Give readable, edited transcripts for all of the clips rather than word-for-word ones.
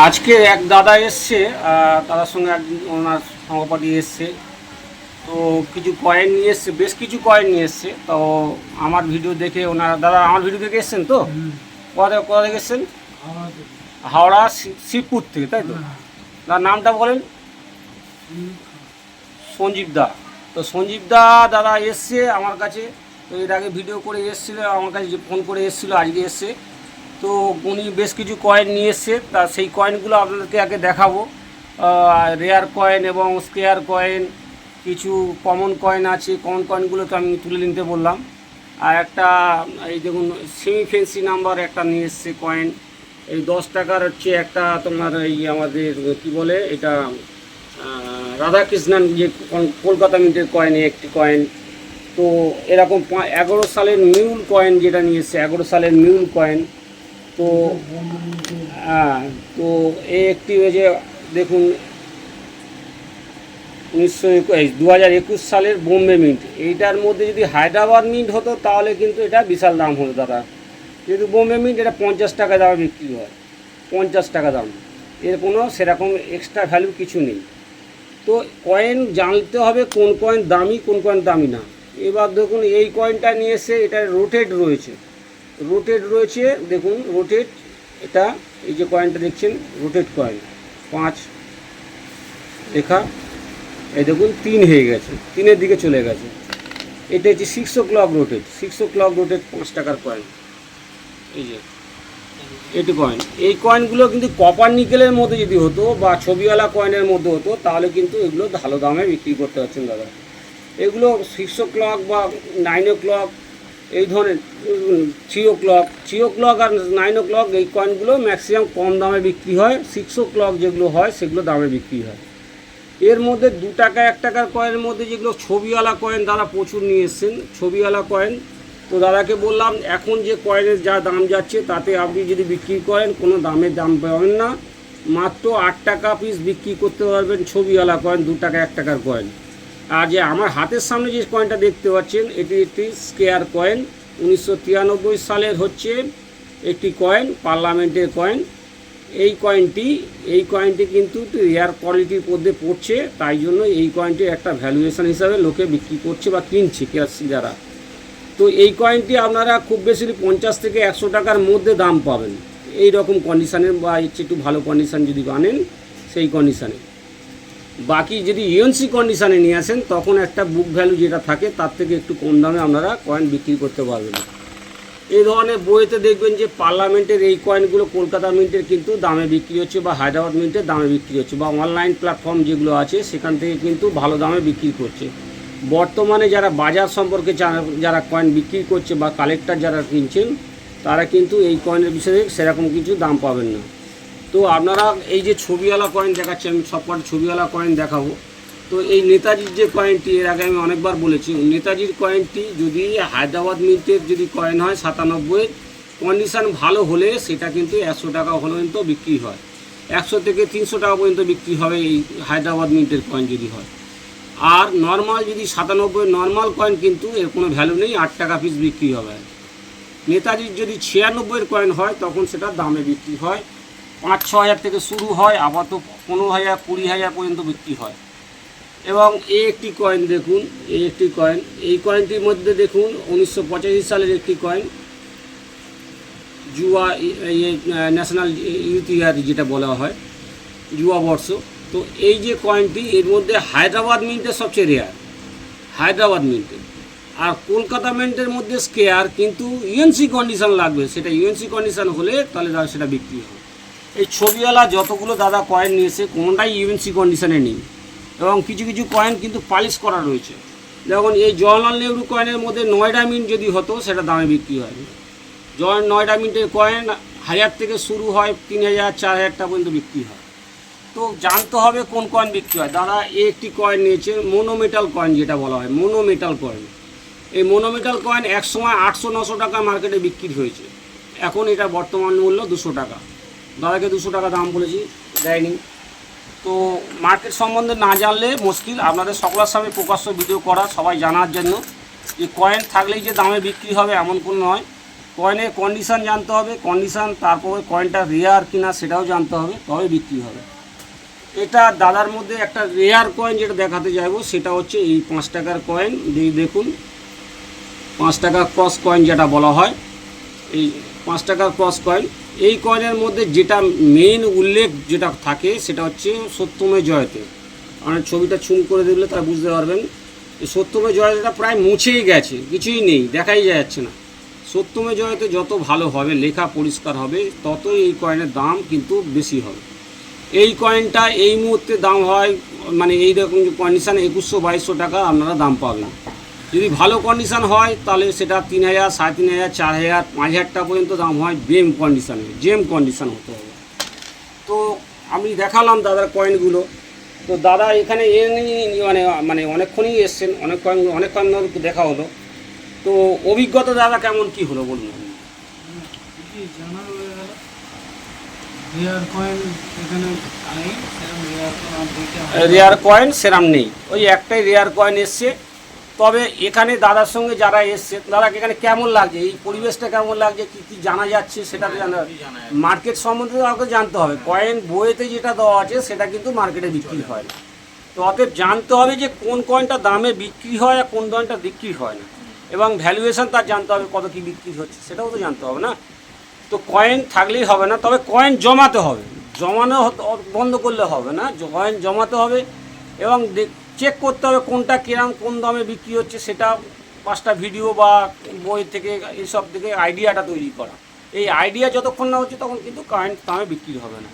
আজকে এক দাদা এসছে, দাদার সঙ্গে একজন ওনার সহপাঠী এসছে। তো কিছু কয়েন নিয়ে এসছে, বেশ কিছু কয়েন নিয়ে এসছে। তো আমার ভিডিও দেখে ওনার দাদা আমার ভিডিও দেখে এসছেন। তো কোথা থেকে এসছেন? হাওড়া শিবপুর থেকে, তাই তো? তার নামটা বলেন। সঞ্জীব দা। তো সঞ্জীব দা দাদা এসছে আমার কাছে। তো এর আগে ভিডিও করে এসেছিলো আমার কাছে, ফোন করে এসেছিলো, আজকে এসছে। তো উনি বেশ কিছু কয়েন নিয়ে এসছে। তা সেই কয়েনগুলো আপনাদেরকে আগে দেখাবো। রেয়ার কয়েন এবং স্কেয়ার কয়েন, কিছু কমন কয়েন আছে। কমন কয়েনগুলো তো আমি তুলে নিতে বললাম। আর একটা এই দেখুন সেমি ফেন্সি নাম্বার একটা নিয়ে এসছে কয়েন। এই 10 টাকার হচ্ছে একটা তোমার এই আমাদের কি বলে এটা, রাধাকৃষ্ণন যে কলকাতা মিন্টের কয়েন, একটি কয়েন। তো এরকম 11 সালের মিউল কয়েন যেটা নিয়ে এসছে, 11 সালের মিউল কয়েন। তো হ্যাঁ, তো এই একটি ওই যে দেখুন 2021 সালের বোম্বে মিন্ট। এইটার মধ্যে যদি হায়দ্রাবাদ মিন্ট হতো তাহলে কিন্তু এটা বিশাল দাম হতো দাদা। যেহেতু বোম্বে মিন্ট, এটা 50 টাকা দামে বিক্রি হয়, 50 টাকা দাম। এর কোনো সেরকম এক্সট্রা ভ্যালু কিছু নেই। তো কয়েন জানতে হবে কোন কয়েন দামি কোন কয়েন দামি না। এবার দেখুন এই কয়েনটা নিয়ে এসে এটা রোটেট রয়েছে, দেখুন রোটেট। এটা এই যে কয়েনটা দেখছেন রোটেট কয়েন, 5 লেখা। এই দেখুন 3 হয়ে গেছে, 3-এর দিকে চলে গেছে। এটা হচ্ছে 6 o'clock রোটেট, 6 o'clock রোটেট 5 টাকার কয়েন। এই যে এটি কয়েন, এই কয়েনগুলো কিন্তু কপার নিকেলের মধ্যে যদি হতো বা ছবিওয়ালা কয়েনের মধ্যে হতো তাহলে কিন্তু এগুলো ভালো দামে বিক্রি করতে পারছেন দাদা। এগুলো 6 o'clock বা 9 o'clock এই ধরনের, 3 o'clock আর 9 o'clock এই কয়েনগুলো ম্যাক্সিমাম কম দামে বিক্রি হয়। 6 o'clock যেগুলো হয় সেগুলো দামে বিক্রি হয়। এর মধ্যে 2 টাকা 1 টাকার কয়েনের মধ্যে যেগুলো ছবিওয়ালা কয়েন দাদা প্রচুর নিয়ে এসছেন, ছবিওয়ালা কয়েন। তো দাদাকে বললাম এখন যে কয়েনের যা দাম যাচ্ছে তাতে আপনি যদি বিক্রি করেন কোনো দাম পাবেন না, মাত্র 8 টাকা পিস বিক্রি করতে পারবেন ছবিওয়ালা কয়েন, 2 টাকা 1 টাকার কয়েন। আর যে আমার হাতের সামনে যে কয়েনটা দেখতে পাচ্ছেন এটি একটি স্কেয়ার কয়েন, 1993 সালের হচ্ছে একটি কয়েন, পার্লামেন্টের কয়েন। এই কয়েনটি কিন্তু রেয়ার কোয়ালিটির মধ্যে পড়ছে, তাই জন্য এই কয়েনটি একটা ভ্যালুয়েশন হিসাবে লোকে বিক্রি করছে বা কিনছে যারা। তো এই কয়েনটি আপনারা খুব বেশি 50 থেকে 100 টাকার মধ্যে দাম পাবেন এই রকম কন্ডিশানের, বা একটু ভালো কন্ডিশান যদি আনেন সেই কন্ডিশানে। বাকি যদি ইউএনসি কন্ডিশানে নিয়ে আসেন তখন একটা বুক ভ্যালু যেটা থাকে তার থেকে একটু কম দামে আপনারা কয়েন বিক্রি করতে পারবেন। এই ধরনের বইতে দেখবেন যে পার্লামেন্টের এই কয়েনগুলো কলকাতা মিন্টের কিন্তু দামে বিক্রি হচ্ছে, বা হায়দ্রাবাদ মিন্টের দামে বিক্রি হচ্ছে, বা অনলাইন প্ল্যাটফর্ম যেগুলো আছে সেখান থেকে কিন্তু ভালো দামে বিক্রি করছে। বর্তমানে যারা বাজার সম্পর্কে যারা কয়েন বিক্রি করছে বা কালেক্টর যারা কিনছেন তারা কিন্তু এই কয়েনের বিষয়ে সেরকম কিছু দাম পাবেন না। তো আপনারা এই যে ছবিওয়ালা কয়েন দেখাচ্ছি, আমি সবকটা ছবিওয়ালা কয়েন দেখাবো। তো এই নেতাজির যে কয়েনটি, এর আগে আমি অনেকবার বলেছি, নেতাজির কয়েনটি যদি হায়দ্রাবাদ মিন্টের যদি কয়েন হয় 97, কন্ডিশান ভালো হলে সেটা কিন্তু 100 টাকা পর্যন্ত বিক্রি হয়, 100 থেকে 300 টাকা পর্যন্ত বিক্রি হবে এই হায়দ্রাবাদ মিন্টের কয়েন যদি হয়। আর নর্মাল যদি 97 নর্মাল কয়েন কিন্তু এর কোনো ভ্যালু নেই, 8 টাকা পিস বিক্রি হবে। নেতাজির যদি 96 কয়েন হয় তখন সেটা দামে বিক্রি হয়, 5-6 হাজার থেকে শুরু হয়, আবার তো 15,000 20,000 পর্যন্ত বিক্রি হয়। এবং এই একটি কয়েন দেখুন, এই কয়েনটির মধ্যে দেখুন 1985 সালের একটি কয়েন, যুবা ন্যাশনাল ইউথ ইয়ার যেটা বলা হয়, যুবা বর্ষ। তো এই যে কয়েনটি, এর মধ্যে হায়দ্রাবাদ মিন্টের সবচেয়ে রেয়ার, হায়দ্রাবাদ মিন্টের। আর কলকাতা মিন্টের মধ্যে স্কেয়ার, কিন্তু ইউএনসি কন্ডিশান লাগবে, সেটা ইউএনসি কন্ডিশান হলে তাহলে সেটা বিক্রি হয়। এই ছবিওয়ালা যতগুলো দাদা কয়েন নিয়েছে কোনোটাই ইউএনসি কন্ডিশানে নেই, এবং কিছু কিছু কয়েন কিন্তু পালিশ করা রয়েছে। যেমন এই জওয়াহরলাল নেহরু কয়েনের মধ্যে নয়ডা মিন্ট যদি হতো সেটা দামে বিক্রি হয়। নয়ডা মিন্টের কয়েন 1000 থেকে শুরু হয়, 3000 4000 টাকা পর্যন্ত বিক্রি হয়। তো জানতে হবে কোন কয়েন বিক্রি হয়। দাদা একটি কয়েন নিয়েছে মোনোমেটাল কয়েন, যেটা বলা হয় মোনোমেটাল কয়েন। এই মোনোমেটাল কয়েন একসময় 800-900 টাকা মার্কেটে বিক্রি হয়েছে, এখন এটা বর্তমান মূল্য 200 টাকা। দাদাকে 200 টাকা দাম বলেছি, দেয়নি। তো মার্কেট সম্বন্ধে না জানলে মুশকিল। আপনাদের সকলের সামনে প্রকাশ্য ভিডিও করা, সবাই জানার জন্য যে কয়েন থাকলেই যে দামে বিক্রি হবে এমন কোনো নয়। কয়েনের কন্ডিশান জানতে হবে, কন্ডিশান, তারপরে কয়েনটা রেয়ার কিনা সেটাও জানতে হবে, তবে বিক্রি হবে। এটা দাদার মধ্যে একটা রেয়ার কয়েন যেটা দেখাতে যাবো সেটা হচ্ছে এই 5 টাকার কয়েন। দেখুন 5 টাকা ক্রস কয়েন যেটা বলা হয়, এই 5 টাকার ক্রস কয়েন। এই কয়েনের মধ্যে যেটা মেন উল্লেখ যেটা থাকে সেটা হচ্ছে সত্যমে জয়তে। আপনার ছবিটা ছুম করে দিলে তারা বুঝতে পারবেন। এই সত্যমে জয়তেটা প্রায় মুছেই গেছে, কিছুই নেই, দেখাই যাচ্ছে না। সত্যমে জয়তে যত ভালো হবে, লেখা পরিষ্কার হবে, ততই এই কয়েনের দাম কিন্তু বেশি হবে। এই কয়েনটা এই মুহূর্তে দাম হয় মানে এইরকম কন্ডিশান 2100-2200 টাকা আপনারা দাম পাবেন। যদি ভালো কন্ডিশান হয় তাহলে সেটা 3000, 3500, 4000, 5000 টাকা পর্যন্ত দাম হয়। জেম কন্ডিশান হতে হবে। তো আমি দেখালাম দাদার কয়েনগুলো। তো দাদা এখানে মানে মানে অনেকক্ষণই এসছেন, অনেক কয়েন দেখা হলো। তো অভিজ্ঞতা দাদা কেমন কি হলো বলুন। রেয়ার কয়েন সেরাম নেই, ওই একটাই রেয়ার কয়েন এসছে। তবে এখানে দাদার সঙ্গে যারা এসছে, দাদাকে এখানে কেমন লাগছে, এই পরিবেশটা কেমন লাগছে, কী কী জানা যাচ্ছে সেটা জানা, মার্কেট সম্বন্ধে আমাকে জানতে হবে। কয়েন বইয়েতে যেটা দেওয়া আছে সেটা কিন্তু মার্কেটে বিক্রি হয় না। তো অতএব জানতে হবে যে কোন কয়েনটা দামে বিক্রি হয় আর কোন কয়েনটা বিক্রি হয় না, এবং ভ্যালুয়েশন তার জানতে হবে, কত কী বিক্রি হচ্ছে সেটাও তো জানতে হবে না। তো কয়েন থাকলেই হবে না, তবে কয়েন জমাতে হবে, জমানো বন্ধ করলে হবে না, কয়েন জমাতে হবে এবং চেক করতে হবে কোনটা কিরম কোন দামে বিক্রি হচ্ছে, সেটা 5টা ভিডিও বা বই থেকে এইসব থেকে আইডিয়াটা তৈরি করা। এই আইডিয়া যতক্ষণ না হচ্ছে তখন কিন্তু কয়েন দামে বিক্রি হবে না।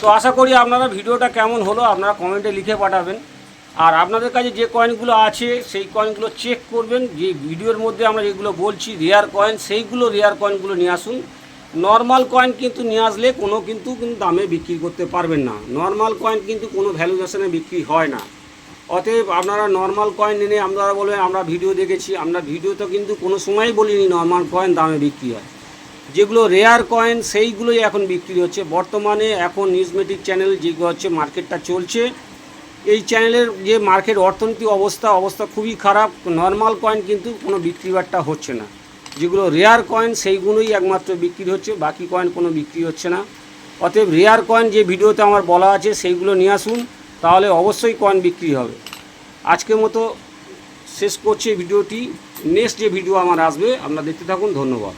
তো আশা করি আপনারা ভিডিওটা কেমন হলো আপনারা কমেন্টে লিখে পাঠাবেন। আর আপনাদের কাছে যে কয়েনগুলো আছে সেই কয়েনগুলো চেক করবেন, যে ভিডিওর মধ্যে আমরা যেগুলো বলছি রেয়ার কয়েন, সেইগুলো রেয়ার কয়েনগুলো নিয়ে আসুন। নর্মাল কয়েন কিন্তু নিয়ে আসলে কিন্তু দামে বিক্রি করতে পারবেন না। নর্মাল কয়েন কিন্তু কোনো ভ্যালুয়েশনে বিক্রি হয় না। অতএব আপনারা নর্মাল কয়েন এনে আপনারা বলবেন আমরা ভিডিও দেখেছি, আমরা ভিডিওতে কিন্তু কোনো সময়ই বলিনি নর্মাল কয়েন দামে বিক্রি হয়। যেগুলো রেয়ার কয়েন সেইগুলোই এখন বিক্রি হচ্ছে বর্তমানে। এখন নিউজমেটিক চ্যানেল যেগুলো হচ্ছে মার্কেটটা চলছে, এই চ্যানেলের যে মার্কেট অর্থনীতি অবস্থা খুবই খারাপ। নর্মাল কয়েন কিন্তু কোনো বিক্রি বাট্টা হচ্ছে না। যেগুলো রেয়ার কয়েন সেইগুলোই একমাত্র বিক্রি হচ্ছে, বাকি কয়েন কোনো বিক্রি হচ্ছে না। অতএব রেয়ার কয়েন যে ভিডিওতে আমার বলা আছে সেইগুলো নিয়ে আসুন, তাহলে অবশ্যই কয়েন বিক্রি হবে। আজকের মতো শেষ করছি ভিডিওটি। নেক্সট যে ভিডিও আমার আসবে আপনারা দেখতে থাকুন। ধন্যবাদ।